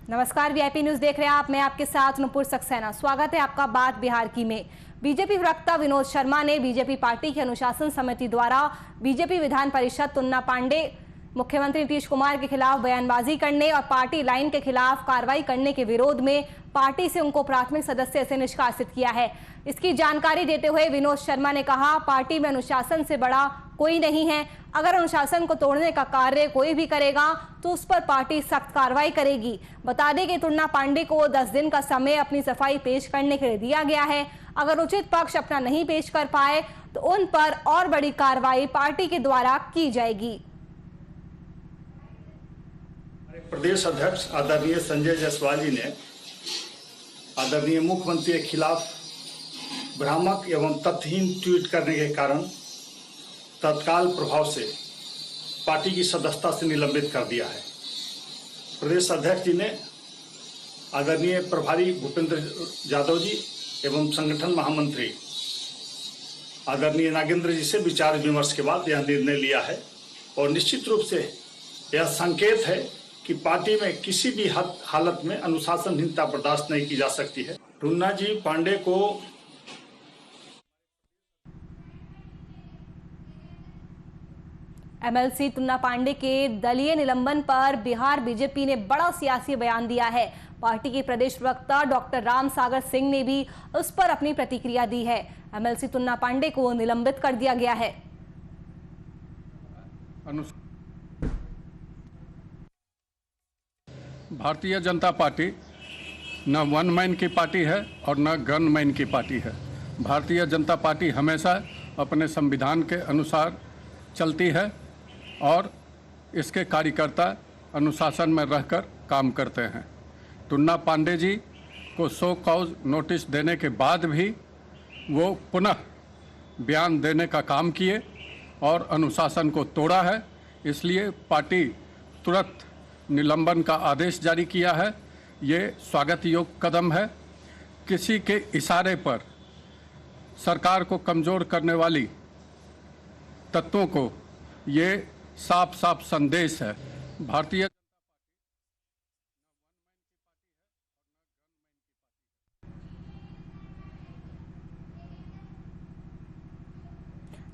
नमस्कार, VIP news देख रहे हैं आप। मैं आपके साथ नुपुर सक्सेना। स्वागत है आपका बात बिहार की में। बीजेपी प्रवक्ता विनोद शर्मा ने बीजेपी पार्टी की अनुशासन समिति द्वारा बीजेपी विधान परिषद तुन्ना पांडे मुख्यमंत्री नीतीश कुमार के खिलाफ बयानबाजी करने और पार्टी लाइन के खिलाफ कार्रवाई करने के विरोध में पार्टी से उनको प्राथमिक सदस्य से निष्कासित किया है। इसकी जानकारी देते हुए विनोद शर्मा ने कहा, पार्टी में अनुशासन से बड़ा कोई नहीं है। अगर अनुशासन को तोड़ने का कार्य कोई भी करेगा तो उस पर पार्टी सख्त कार्रवाई करेगी। बता दें कि तुन्ना पांडे को 10 दिन का समय अपनी सफाई पेश करने के लिए दिया गया है। अगर उचित पक्ष अपना नहीं पेश कर पाए तो उन पर और बड़ी कार्रवाई पार्टी के द्वारा की जाएगी। प्रदेश अध्यक्ष आदरणीय संजय जायसवाल जी ने आदरणीय मुख्यमंत्री के खिलाफ भ्रामक एवं तथ्यहीन ट्वीट करने के कारण तत्काल प्रभाव से पार्टी की सदस्यता से निलंबित कर दिया है। प्रदेश अध्यक्ष जी ने आदरणीय प्रभारी भूपेंद्र यादव जी एवं संगठन महामंत्री आदरणीय नागेंद्र जी से विचार विमर्श के बाद यह निर्णय लिया है और निश्चित रूप से यह संकेत है कि पार्टी में किसी भी हालत में अनुशासनहीनता बर्दाश्त नहीं की जा सकती है। तुन्ना जी पांडे को एमएलसी तुन्ना पांडे के दलीय निलंबन पर बिहार बीजेपी ने बड़ा सियासी बयान दिया है। पार्टी के प्रदेश प्रवक्ता डॉक्टर राम सागर सिंह ने भी उस पर अपनी प्रतिक्रिया दी है। एमएलसी तुन्ना पांडे को निलंबित कर दिया गया है। भारतीय जनता पार्टी न वन मैन की पार्टी है और न गन मैन की पार्टी है। भारतीय जनता पार्टी हमेशा अपने संविधान के अनुसार चलती है और इसके कार्यकर्ता अनुशासन में रहकर काम करते हैं। तुन्ना पांडे जी को सो कॉज नोटिस देने के बाद भी वो पुनः बयान देने का काम किए और अनुशासन को तोड़ा है। इसलिए पार्टी तुरंत निलंबन का आदेश जारी किया है। ये स्वागत योग्य कदम है। किसी के इशारे पर सरकार को कमज़ोर करने वाली तत्वों को ये साफ साफ संदेश है। भारतीय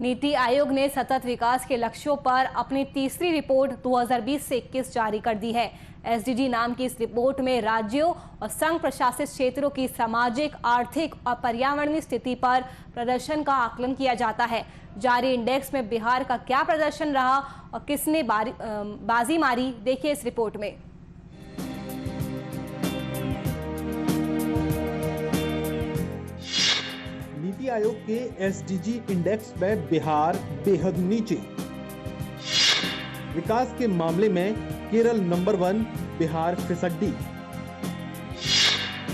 नीति आयोग ने सतत विकास के लक्ष्यों पर अपनी तीसरी रिपोर्ट 2020 से 21 जारी कर दी है। एसडीजी नाम की इस रिपोर्ट में राज्यों और संघ प्रशासित क्षेत्रों की सामाजिक, आर्थिक और पर्यावरणीय स्थिति पर प्रदर्शन का आकलन किया जाता है। जारी इंडेक्स में बिहार का क्या प्रदर्शन रहा और किसने बाजी मारी, देखिए इस रिपोर्ट में। नीति आयोग के एसडीजी इंडेक्स में बिहार बेहद नीचे। विकास के मामले में केरल नंबर 1, बिहार फिसड्डी।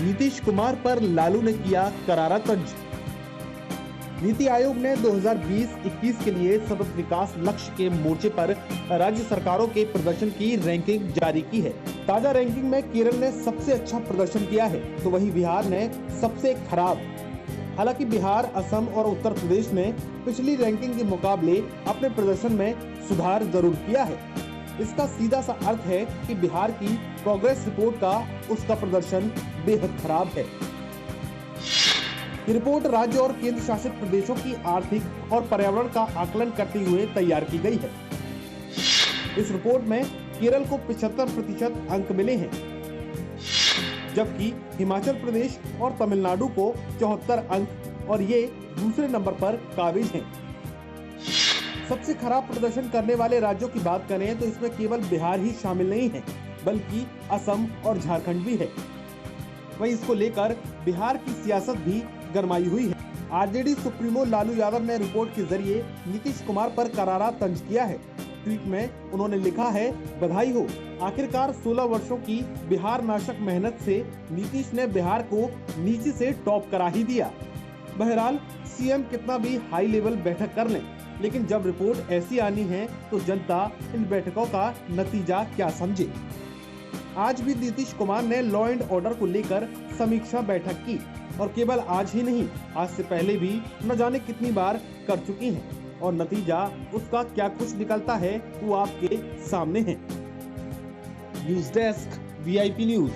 नीतीश कुमार पर लालू ने किया करारा तंज। नीति आयोग ने 2020-21 के लिए सतत विकास लक्ष्य के मोर्चे पर राज्य सरकारों के प्रदर्शन की रैंकिंग जारी की है। ताजा रैंकिंग में केरल ने सबसे अच्छा प्रदर्शन किया है तो वहीं बिहार ने सबसे खराब। हालांकि बिहार, असम और उत्तर प्रदेश ने पिछली रैंकिंग के मुकाबले अपने प्रदर्शन में सुधार जरूर किया है। इसका सीधा सा अर्थ है कि बिहार की प्रोग्रेस रिपोर्ट का उसका प्रदर्शन बेहद खराब है। ये रिपोर्ट राज्य और केंद्र शासित प्रदेशों की आर्थिक और पर्यावरण का आकलन करते हुए तैयार की गई है। इस रिपोर्ट में केरल को 75% अंक मिले हैं, जबकि हिमाचल प्रदेश और तमिलनाडु को 74 अंक और ये दूसरे नंबर पर काबिज हैं। सबसे खराब प्रदर्शन करने वाले राज्यों की बात करें तो इसमें केवल बिहार ही शामिल नहीं है, बल्कि असम और झारखंड भी है। वहीं इसको लेकर बिहार की सियासत भी गरमाई हुई है। आरजेडी सुप्रीमो लालू यादव ने रिपोर्ट के जरिए नीतीश कुमार पर करारा तंज किया है। ट्वीट में उन्होंने लिखा है, बधाई हो, आखिरकार 16 वर्षों की बिहार नाशक मेहनत से नीतीश ने बिहार को नीचे से टॉप करा ही दिया। बहरहाल सीएम कितना भी हाई लेवल बैठक कर लें, लेकिन जब रिपोर्ट ऐसी आनी है तो जनता इन बैठकों का नतीजा क्या समझे। आज भी नीतीश कुमार ने लॉ एंड ऑर्डर को लेकर समीक्षा बैठक की और केवल आज ही नहीं, आज से पहले भी न जाने कितनी बार कर चुकी हैं और नतीजा उसका क्या कुछ निकलता है वो आपके सामने है। News desk, VIP news.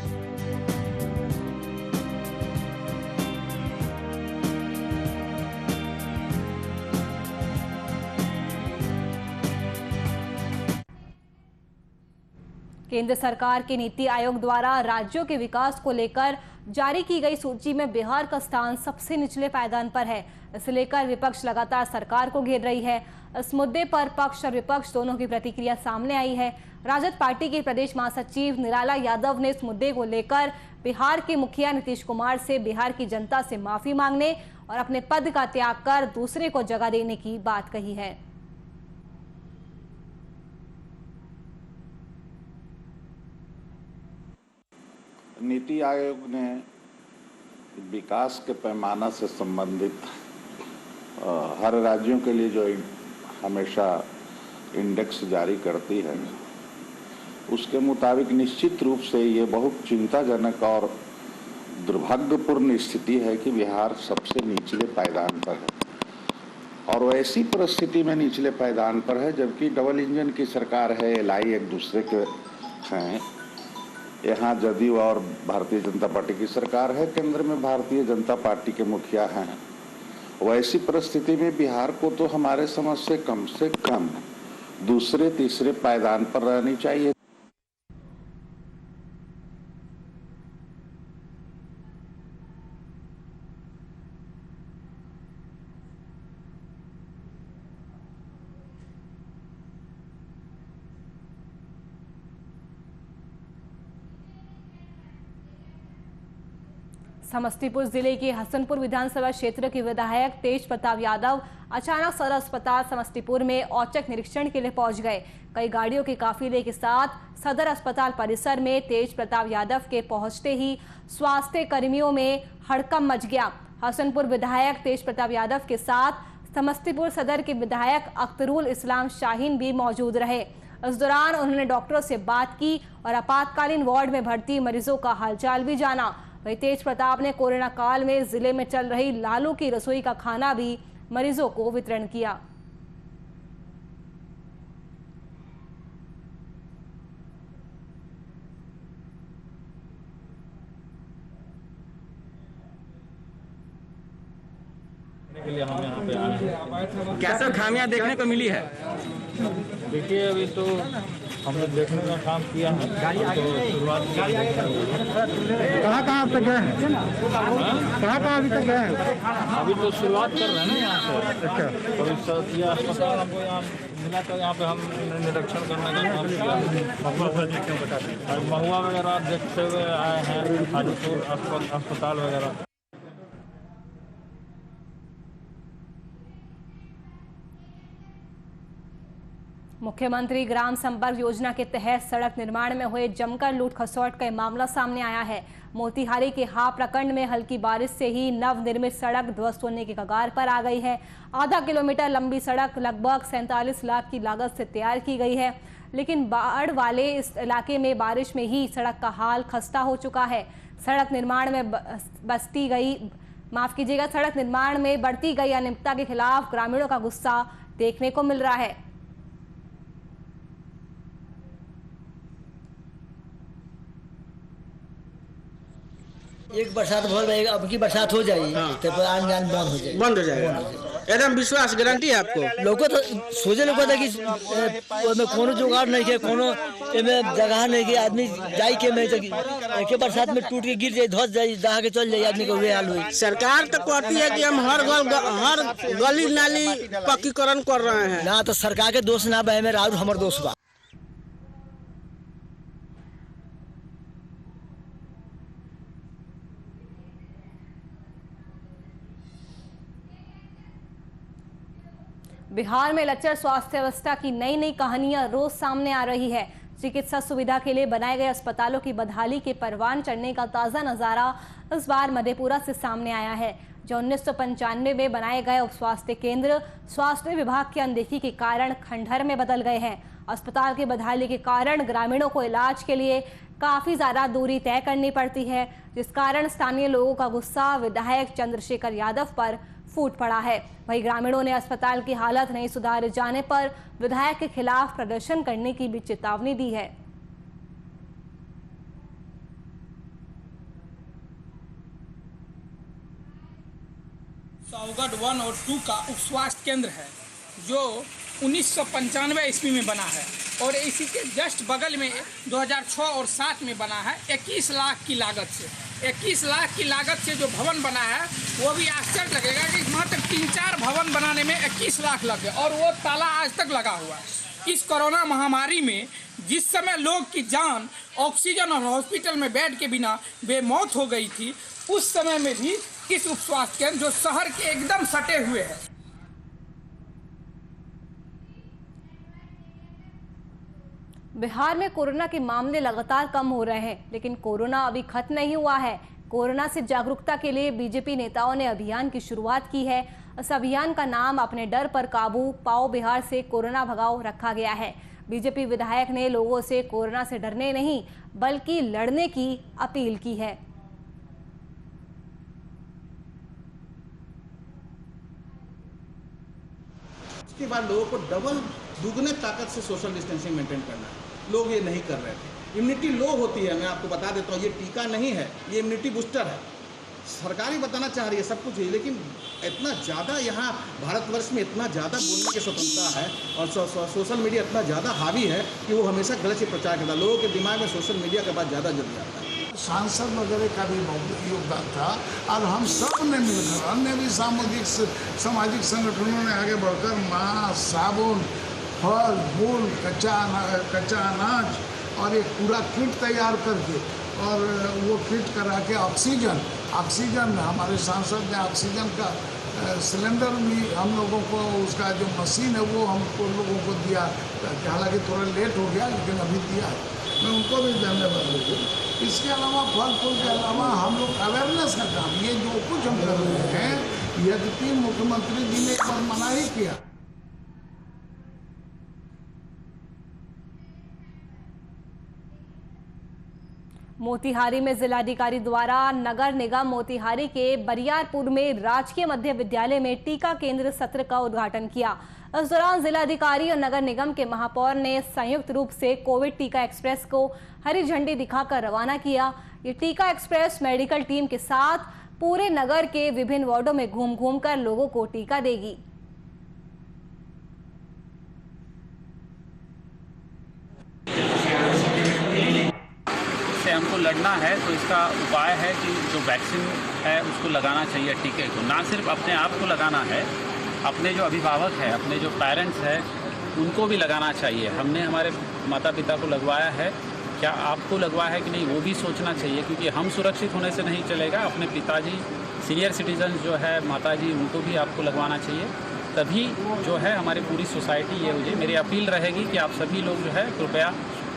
केंद्र सरकार के नीति आयोग द्वारा राज्यों के विकास को लेकर जारी की गई सूची में बिहार का स्थान सबसे निचले पायदान पर है। इसे लेकर विपक्ष लगातार सरकार को घेर रही है। इस मुद्दे पर पक्ष और विपक्ष दोनों की प्रतिक्रिया सामने आई है। राजद पार्टी के प्रदेश महासचिव निराला यादव ने इस मुद्दे को लेकर बिहार के मुखिया नीतीश कुमार से बिहार की जनता से माफी मांगने और अपने पद का त्याग कर दूसरे को जगह देने की बात कही है। नीति आयोग ने विकास के पैमाना से संबंधित हर राज्यों के लिए जो हमेशा इंडेक्स जारी करती है, उसके मुताबिक निश्चित रूप से ये बहुत चिंताजनक और दुर्भाग्यपूर्ण स्थिति है कि बिहार सबसे निचले पायदान पर है। और वैसी परिस्थिति में निचले पायदान पर है जबकि डबल इंजन की सरकार है, LI एक दूसरे के हैं। यहाँ जदयू और भारतीय जनता पार्टी की सरकार है, केंद्र में भारतीय जनता पार्टी के मुखिया हैं। वैसी परिस्थिति में बिहार को तो हमारे समझ से कम दूसरे तीसरे पायदान पर रहनी चाहिए। समस्तीपुर जिले के हसनपुर विधानसभा क्षेत्र के विधायक तेज प्रताप यादव अचानक सदर अस्पताल समस्तीपुर में औचक निरीक्षण के लिए पहुंच गए। कई गाड़ियों के काफिले के साथ सदर अस्पताल परिसर में तेज प्रताप यादव के पहुंचते ही स्वास्थ्य कर्मियों में हड़कंप मच गया। हसनपुर विधायक तेज प्रताप यादव के साथ समस्तीपुर सदर के विधायक अख्तरुल इस्लाम शाहीन भी मौजूद रहे। इस दौरान उन्होंने डॉक्टरों से बात की और आपातकालीन वार्ड में भर्ती मरीजों का हालचाल भी जाना। वहीं तेज प्रताप ने कोरोना काल में जिले में चल रही लालू की रसोई का खाना भी मरीजों को वितरण किया। के लिए हम यहाँ पे आए हैं। क्या सब खामियां देखने को मिली है? देखिए अभी तो हमने देखने का काम किया है, तो शुरुआत कहाँ अब तक गए हैं? कहाँ अभी तक गए हैं? अभी तो शुरुआत कर रहे हैं ना यहाँ से। अच्छा, तो ये अस्पताल हमको यहाँ मिला तो यहाँ पे हम निरीक्षण करने का काम किया। महुआ वगैरह देखते हुए आए हैं, हाजीपुर अस्पताल वगैरह। मुख्यमंत्री ग्राम संपर्क योजना के तहत सड़क निर्माण में हुए जमकर लूट खसोट का मामला सामने आया है। मोतिहारी के हा प्रखंड में हल्की बारिश से ही नवनिर्मित सड़क ध्वस्त होने के कगार पर आ गई है। आधा किलोमीटर लंबी सड़क लगभग 47 लाख की लागत से तैयार की गई है, लेकिन बाढ़ वाले इस इलाके में बारिश में ही सड़क का हाल खस्ता हो चुका है। सड़क निर्माण में सड़क निर्माण में बढ़ती गई अनियमितता के खिलाफ ग्रामीणों का गुस्सा देखने को मिल रहा है। एक बरसात अब की बरसात हो जाएगी तो आन जान बंद हो जाएगा। एकदम विश्वास गारंटी है आपको? लोगों तो सोचे लोग था कि कोनो जुगाड़ नहीं है, कोनो जगह नहीं है, आदमी जाई के में एक बरसात में टूट के गिर जाए, धस जाए, दहा के चल जाए, आदमी को वे हाल हुई। सरकार तो कहती है कि हम हर गली नाली पक्कीकरण कर रहे हैं। ना तो सरकार के दोष ना बा, मेरा हमारे दोष बा। बिहार में लचर स्वास्थ्य व्यवस्था की नई कहानियां रोज सामने आ रही है। चिकित्सा सुविधा के लिए बनाए गए अस्पतालों की बदहाली के परवान चढ़ने का ताजा नजारा इस बार मधेपुरा से सामने आया है, जो 1995 में बनाए गए उप स्वास्थ्य केंद्र स्वास्थ्य विभाग की अनदेखी के कारण खंडहर में बदल गए हैं। अस्पताल की बदहाली के कारण ग्रामीणों को इलाज के लिए काफी ज्यादा दूरी तय करनी पड़ती है, जिस कारण स्थानीय लोगों का गुस्सा विधायक चंद्रशेखर यादव पर फूट पड़ा है। वहीं ग्रामीणों ने अस्पताल की हालत नहीं सुधारे जाने पर विधायक के खिलाफ प्रदर्शन करने की भी चेतावनी दी है। सौगढ़ 1 और 2 का उप स्वास्थ्य केंद्र है जो 1995 ईस्वी में बना है और इसी के जस्ट बगल में 2006 और 7 में बना है 21 लाख की लागत से। 21 लाख की लागत से जो भवन बना है वो भी आश्चर्य लगेगा कि मात्र 3-4 भवन बनाने में 21 लाख लग गए और वो ताला आज तक लगा हुआ है। इस कोरोना महामारी में जिस समय लोग की जान ऑक्सीजन और हॉस्पिटल में बेड के बिना बेमौत हो गई थी, उस समय में भी इस उप स्वास्थ्य केंद्र जो शहर के एकदम सटे हुए है। बिहार में कोरोना के मामले लगातार कम हो रहे हैं, लेकिन कोरोना अभी खत्म नहीं हुआ है। कोरोना से जागरूकता के लिए बीजेपी नेताओं ने अभियान की शुरुआत की है। इस अभियान का नाम अपने डर पर काबू पाओ बिहार से कोरोना भगाओ रखा गया है। बीजेपी विधायक ने लोगों से कोरोना से डरने नहीं बल्कि लड़ने की अपील की है। इसके बाद लोगों को डबल दुगने ताकत से सोशल डिस्टेंसिंग मेंटेन करना है। लोग ये नहीं कर रहे थे। इम्यूनिटी लो होती है, मैं आपको बता देता हूँ, ये टीका नहीं है, ये इम्यूनिटी बूस्टर है। सरकार ही बताना चाह रही है सब कुछ है, लेकिन इतना ज़्यादा यहाँ भारतवर्ष में इतना ज़्यादा बोलने की स्वतंत्रता है और सोशल मीडिया इतना ज़्यादा हावी है कि वो हमेशा गलत ही प्रचार करता है। लोगों के दिमाग में सोशल मीडिया के बाद ज़्यादा जुड़ जाता है। सांसद वगैरह का भी बहुत योगदान था और हम सब ने मिलकर, अन्य भी सामाजिक संगठनों ने आगे बढ़कर मास्क, साबुन, फल फूल, कच्चा अनाज और एक पूरा किट तैयार करके और वो किट करा के ऑक्सीजन हमारे सांसद ने ऑक्सीजन का सिलेंडर भी हम लोगों को, उसका जो मशीन है वो हमको लोगों को दिया। हालांकि थोड़ा लेट हो गया लेकिन अभी दिया है, मैं उनको भी धन्यवाद दूँ। इसके अलावा फल फूल के अलावा हम लोग अवेयरनेस का काम, ये जो कुछ हम कर रहे हैं, यद्यपि मुख्यमंत्री जी ने एक बार मना ही किया। मोतिहारी में जिलाधिकारी द्वारा नगर निगम मोतिहारी के बरियारपुर में राजकीय मध्य विद्यालय में टीका केंद्र सत्र का उद्घाटन किया। इस दौरान जिलाधिकारी और नगर निगम के महापौर ने संयुक्त रूप से कोविड टीका एक्सप्रेस को हरी झंडी दिखाकर रवाना किया। ये टीका एक्सप्रेस मेडिकल टीम के साथ पूरे नगर के विभिन्न वार्डों में घूम कर लोगों को टीका देगी। हमको लड़ना है तो इसका उपाय है कि जो वैक्सीन है उसको लगाना चाहिए। टीके को ना सिर्फ अपने आप को लगाना है, अपने जो अभिभावक हैं, अपने जो पेरेंट्स हैं, उनको भी लगाना चाहिए। हमने हमारे माता पिता को लगवाया है, क्या आपको लगवाया है कि नहीं वो भी सोचना चाहिए, क्योंकि हम सुरक्षित होने से नहीं चलेगा। अपने पिताजी, सीनियर सिटीजन जो है, माताजी, उनको भी आपको लगवाना चाहिए। तभी जो है हमारी पूरी सोसाइटी ये हो जाए। मेरी अपील रहेगी कि आप सभी लोग जो है कृपया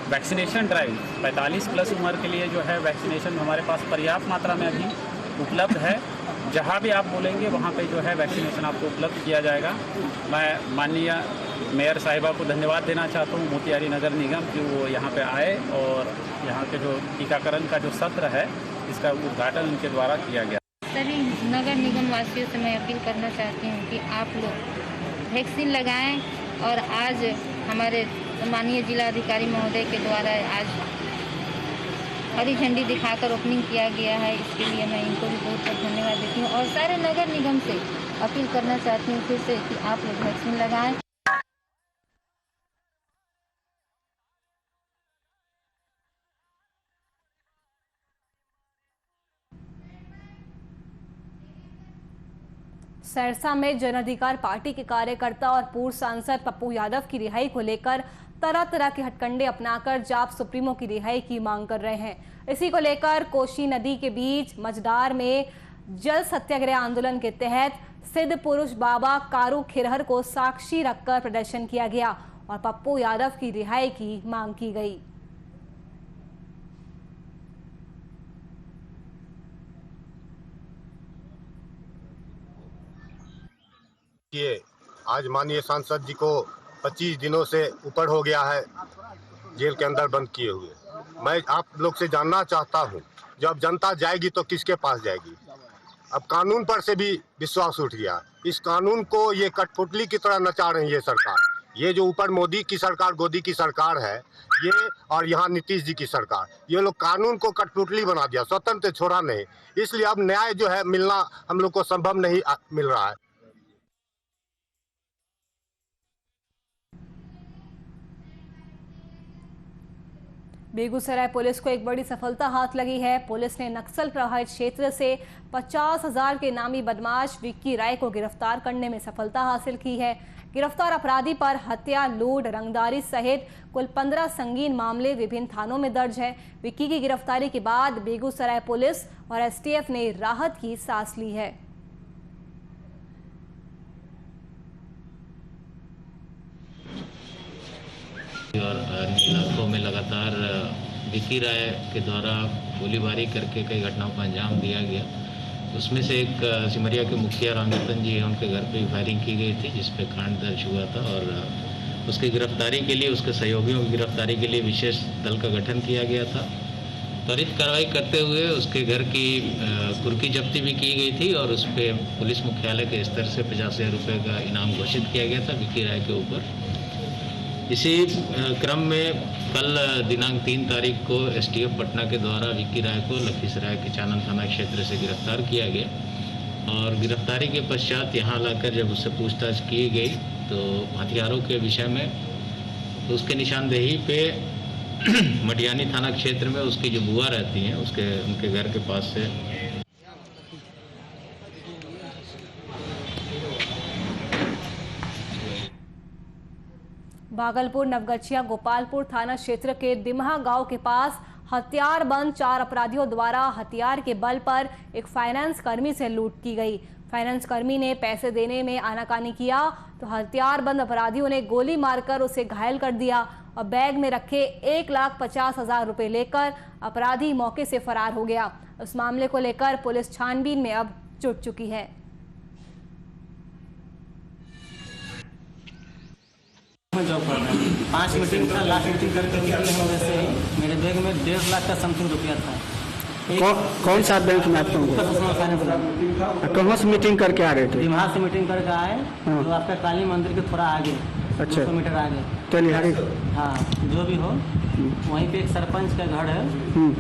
वैक्सीनेशन ड्राइव 45 प्लस उम्र के लिए जो है वैक्सीनेशन हमारे पास पर्याप्त मात्रा में अभी उपलब्ध है। जहां भी आप बोलेंगे वहां पे जो है वैक्सीनेशन आपको उपलब्ध किया जाएगा। मैं माननीय मेयर साहिबा को धन्यवाद देना चाहता हूं, मोतिहारी नगर निगम कि वो यहाँ पे आए और यहाँ के जो टीकाकरण का जो सत्र है इसका उद्घाटन उनके द्वारा किया गया। सभी नगर निगम वासियों से मैं अपील करना चाहती हूँ कि आप लोग वैक्सीन लगाएं और आज हमारे माननीय जिलाधिकारी महोदय के द्वारा आज हरी झंडी दिखाकर ओपनिंग किया गया है। इसके लिए मैं इनको भी बहुत बहुत धन्यवाद देती हूँ और सारे नगर निगम से अपील करना चाहती हूँ फिर से कि आप लोग वैक्सीन लगाएं। सरसा में जन अधिकार पार्टी के कार्यकर्ता और पूर्व सांसद पप्पू यादव की रिहाई को लेकर तरह तरह के हथकंडे अपनाकर जाप सुप्रीमो की रिहाई की मांग कर रहे हैं। इसी को लेकर कोसी नदी के बीच मझदार में जल सत्याग्रह आंदोलन के तहत सिद्ध पुरुष बाबा कारू खिरहर को साक्षी रखकर प्रदर्शन किया गया और पप्पू यादव की रिहाई की मांग की गई। आज माननीय सांसद जी को 25 दिनों से ऊपर हो गया है जेल के अंदर बंद किए हुए। मैं आप लोग से जानना चाहता हूं, जब जनता जाएगी तो किसके पास जाएगी? अब कानून पर से भी विश्वास उठ गया। इस कानून को ये कठपुतली की तरह नचा रही है सरकार। ये जो ऊपर मोदी की सरकार, गोदी की सरकार है ये, और यहाँ नीतीश जी की सरकार, ये लोग कानून को कठपुतली बना दिया, स्वतंत्र छोड़ा नहीं। इसलिए अब न्याय जो है मिलना हम लोग को संभव नहीं मिल रहा है। बेगूसराय पुलिस को एक बड़ी सफलता हाथ लगी है। पुलिस ने नक्सल प्रभावित क्षेत्र से 50,000 के नामी बदमाश विक्की राय को गिरफ्तार करने में सफलता हासिल की है। गिरफ्तार अपराधी पर हत्या, लूट, रंगदारी सहित कुल 15 संगीन मामले विभिन्न थानों में दर्ज है। विक्की की गिरफ्तारी के बाद बेगूसराय पुलिस और एसटीएफ ने राहत की सांस ली है। और अन्य इलाकों में लगातार विक्की राय के द्वारा गोलीबारी करके कई घटनाओं को अंजाम दिया गया। उसमें से एक सिमरिया के मुखिया रामरतन जी हैं, उनके घर पे फायरिंग की गई थी जिस पे कांड दर्ज हुआ था, और उसकी गिरफ्तारी के लिए, उसके सहयोगियों की गिरफ्तारी के लिए विशेष दल का गठन किया गया था। त्वरित कार्रवाई करते हुए उसके घर की कुर्की जब्ती भी की गई थी और उस पर पुलिस मुख्यालय के स्तर से 50,000 रुपये का इनाम घोषित किया गया था विक्की राय के ऊपर। इसी क्रम में कल दिनांक 3 तारीख को एसटीएफ पटना के द्वारा विक्की राय को लखीसराय के चानन थाना क्षेत्र से गिरफ्तार किया गया और गिरफ्तारी के पश्चात यहाँ लाकर जब उससे पूछताछ की गई तो हथियारों के विषय में तो उसके निशानदेही पे मटियानी थाना क्षेत्र में उसकी जो बुआ रहती हैं उनके घर के पास से भागलपुर नवगछिया गोपालपुर थाना क्षेत्र के दिमहा गांव के पास हथियारबंद 4 अपराधियों द्वारा हथियार के बल पर एक फाइनेंस कर्मी से लूट की गई। फाइनेंस कर्मी ने पैसे देने में आनाकानी किया तो हथियारबंद अपराधियों ने गोली मारकर उसे घायल कर दिया और बैग में रखे 1,50,000 रुपए लेकर अपराधी मौके से फरार हो गया। उस मामले को लेकर पुलिस छानबीन में अब जुट चुकी है। जॉब कर रहे हैं 5 मीटिंग था, लास्ट मीटिंग करके निकले हम वैसे ही। मेरे बैग में 1.5 लाख का समथिंग रुपया था। कौन सा बैंक में आपको? कहाँ से मीटिंग करके आ रहे थे? दिमहा से मीटिंग करके आए, जो आपका काली मंदिर के थोड़ा आगे, 200 मीटर आगे तेलिहारी। हाँ, जो भी हो, वहीं पे एक सरपंच का घर है,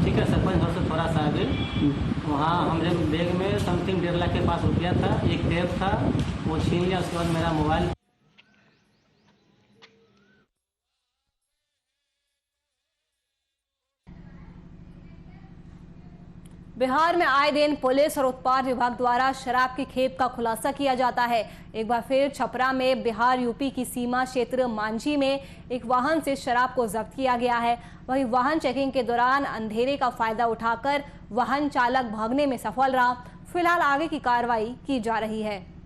ठीक है। सरपंच घर से थोड़ा सा आगे, वहाँ हमारे बैग में समथिंग 1.5 लाख के पास रुपया था। एक टेप था, वो छीन लिया। उसके बाद मेरा मोबाइल। बिहार में आए दिन पुलिस और उत्पाद विभाग द्वारा शराब की खेप का खुलासा किया जाता है। एक बार फिर छपरा में बिहार यूपी की सीमा क्षेत्र मांझी में एक वाहन से शराब को जब्त किया गया है। वहीं वाहन चेकिंग के दौरान अंधेरे का फायदा उठाकर वाहन चालक भागने में सफल रहा। फिलहाल आगे की कार्रवाई की जा रही है।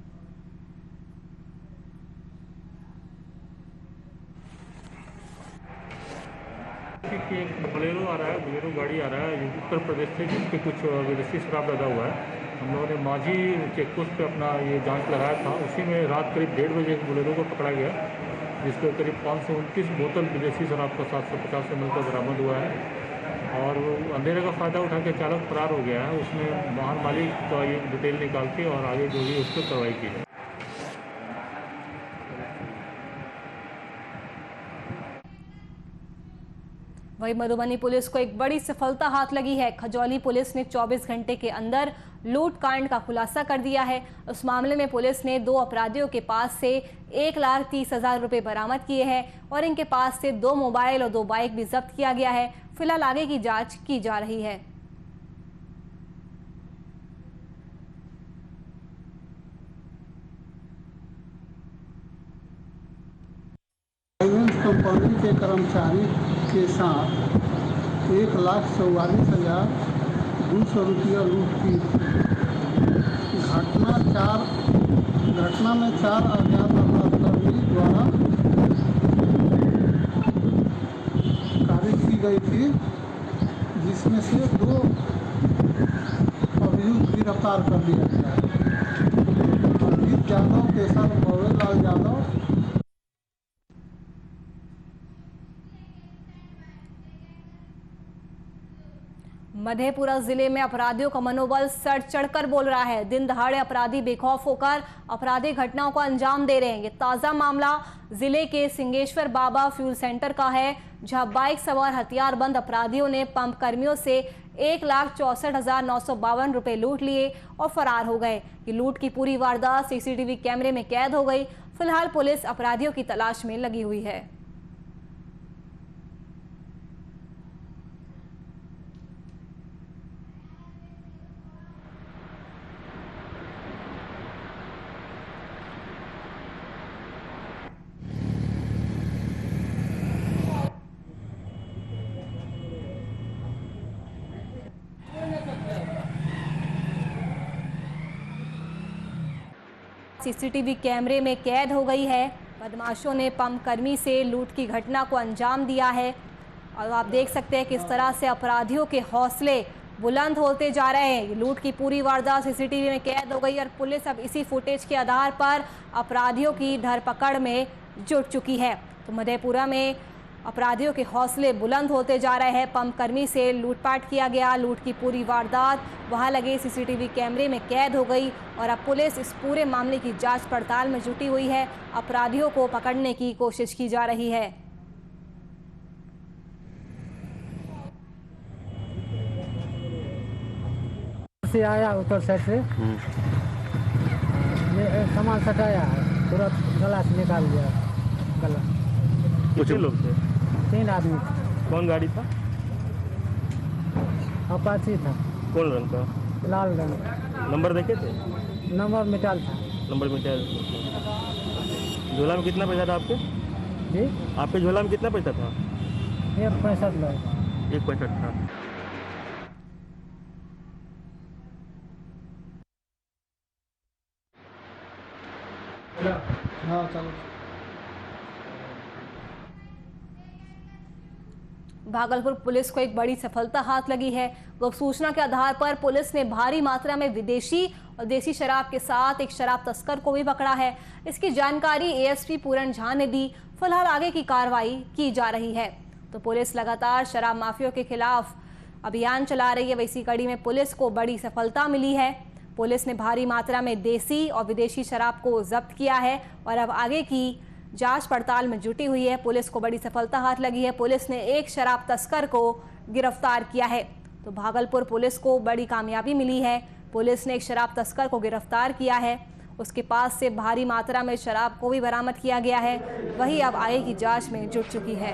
कि एक बोलेरो आ रहा है, बोलेरो गाड़ी आ रहा है उत्तर प्रदेश से, जिसपे कुछ विदेशी शराब लगा हुआ है। हम लोगों ने मांझी चेकपोस्ट पे अपना ये जांच लगाया था। उसी में रात करीब 1:30 बजे एक बोलेरो को पकड़ा गया, जिसपे करीब 529 बोतल विदेशी शराब का 750 ml का बरामद हुआ है। और अंधेरे का फ़ायदा उठा के चालक फरार हो गया है। उसने वाहन मालिक का ये डिटेल निकाल के और आगे जो भी उस पर कार्रवाई की है। वहीं मधुबनी पुलिस को एक बड़ी सफलता हाथ लगी है। खजौली पुलिस ने 24 घंटे के अंदर लूट कांड का खुलासा कर दिया है। उस मामले में पुलिस ने 2 अपराधियों के पास से 1,30,000 रुपए बरामद किए हैं और इनके पास से 2 मोबाइल और 2 बाइक भी जब्त किया गया है। फिलहाल आगे की जांच की जा रही है। कंपनी के कर्मचारी के साथ 1,44,200 रुपया लूट की घटना में 4 अज्ञात अपराधी द्वारा कार्य की गई थी, जिसमें से 2 अभियुक्त गिरफ्तार कर दिया गया। अजीत यादव के साथ भवेलाल यादव। मधेपुरा जिले में अपराधियों का मनोबल सर चढ़कर बोल रहा है। दिन दहाड़े अपराधी बेखौफ होकर आपराधिक घटनाओं को अंजाम दे रहे हैं। ये ताजा मामला जिले के सिंगेश्वर बाबा फ्यूल सेंटर का है, जहां बाइक सवार हथियारबंद अपराधियों ने पंप कर्मियों से 1,64,952 रुपए लूट लिए और फरार हो गए। ये लूट की पूरी वारदात सीसीटीवी कैमरे में कैद हो गई। फिलहाल पुलिस अपराधियों की तलाश में लगी हुई है। सीसीटीवी कैमरे में कैद हो गई है। बदमाशों ने पंप कर्मी से लूट की घटना को अंजाम दिया है और आप देख सकते हैं किस तरह से अपराधियों के हौसले बुलंद होते जा रहे हैं। लूट की पूरी वारदात सीसीटीवी में कैद हो गई और पुलिस अब इसी फुटेज के आधार पर अपराधियों की धरपकड़ में जुट चुकी है। तो मधेपुरा में अपराधियों के हौसले बुलंद होते जा रहे हैं। पंप कर्मी से लूटपाट किया गया, लूट की पूरी वारदात वहां लगे सीसीटीवी कैमरे में कैद हो गई और अब पुलिस इस पूरे मामले की जांच पड़ताल में जुटी हुई है। अपराधियों को पकड़ने की कोशिश की जा रही है। से आया उत्तर साइड से सामान सटाया है, तुरंत गला से निकाल दिया गला। कितने लोग थे? 3 आदमी। कौन गाड़ी था? अपाची था। कौन रंग का? लाल रंग। नंबर देखे थे? नंबर मिटाल था। नंबर मिटाल। झोला में कितना पैसा था आपके? जी? आपके झोला में कितना पैसा था? 1.65 लाख। 1.65 था। हाँ चलो। भागलपुर पुलिस को एक बड़ी सफलता हाथ लगी है। गुप्त सूचना के आधार पर पुलिस ने भारी मात्रा में विदेशी और देसी शराब के साथ एक शराब तस्कर को भी पकड़ा है। इसकी जानकारी एएसपी पूरन झा ने दी। फिलहाल आगे की कार्रवाई की जा रही है। तो पुलिस लगातार शराब माफियों के खिलाफ अभियान चला रही है। वैसी कड़ी में पुलिस को बड़ी सफलता मिली है। पुलिस ने भारी मात्रा में देसी और विदेशी शराब को जब्त किया है और अब आगे की जांच पड़ताल में जुटी हुई है। पुलिस को बड़ी सफलता हाथ लगी है। पुलिस ने एक शराब तस्कर को गिरफ्तार किया है। तो भागलपुर पुलिस को बड़ी कामयाबी मिली है। पुलिस ने एक शराब तस्कर को गिरफ्तार किया है। उसके पास से भारी मात्रा में शराब को भी बरामद किया गया है। वही अब आगे की जांच में जुट चुकी है।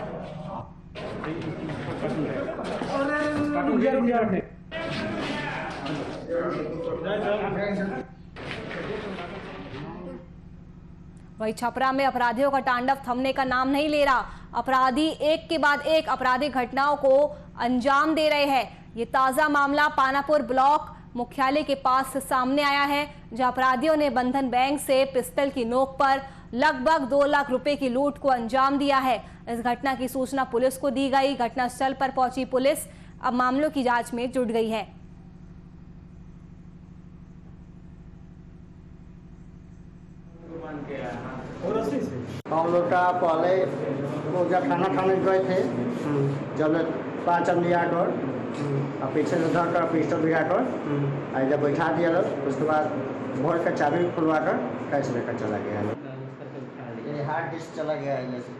वही छपरा में अपराधियों का तांडव थमने का नाम नहीं ले रहा। अपराधी एक के बाद एक आपराधिक घटनाओं को अंजाम दे रहे हैं। ये ताजा मामला पानापुर ब्लॉक मुख्यालय के पास से सामने आया है, जहां अपराधियों ने बंधन बैंक से पिस्टल की नोक पर लगभग 2 लाख रुपए की लूट को अंजाम दिया है। इस घटना की सूचना पुलिस को दी गई। घटनास्थल पर पहुंची पुलिस अब मामलों की जांच में जुट गई है। हम लोग का पहले वो जब खाना खाने गए थे, जब 5 आदमी आकर और पीछे से धर पिस्टल दिखाकर जब बैठा दिया लोग, उसके बाद भोर का चाबी खुलवा कर कैश लेकर चला गया। ये हार्ड डिस्क चला गया है जैसे।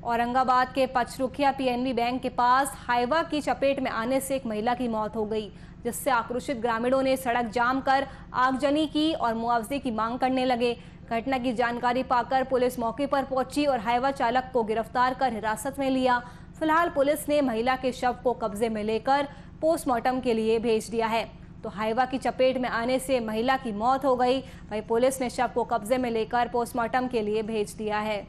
औरंगाबाद के पचरुखिया पीएनबी बैंक के पास हाइवा की चपेट में आने से एक महिला की मौत हो गई, जिससे आक्रोशित ग्रामीणों ने सड़क जाम कर आगजनी की और मुआवजे की मांग करने लगे। घटना की जानकारी पाकर पुलिस मौके पर पहुंची और हाइवा चालक को गिरफ्तार कर हिरासत में लिया। फिलहाल पुलिस ने महिला के शव को कब्जे में लेकर पोस्टमार्टम के लिए भेज दिया है। तो हाइवा की चपेट में आने से महिला की मौत हो गई। वहीं पुलिस ने शव को कब्जे में लेकर पोस्टमार्टम के लिए भेज दिया है।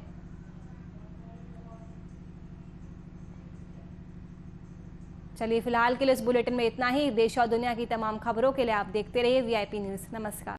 चलिए फिलहाल के लिए इस बुलेटिन में इतना ही। देश और दुनिया की तमाम खबरों के लिए आप देखते रहिए वीआईपी न्यूज़। नमस्कार।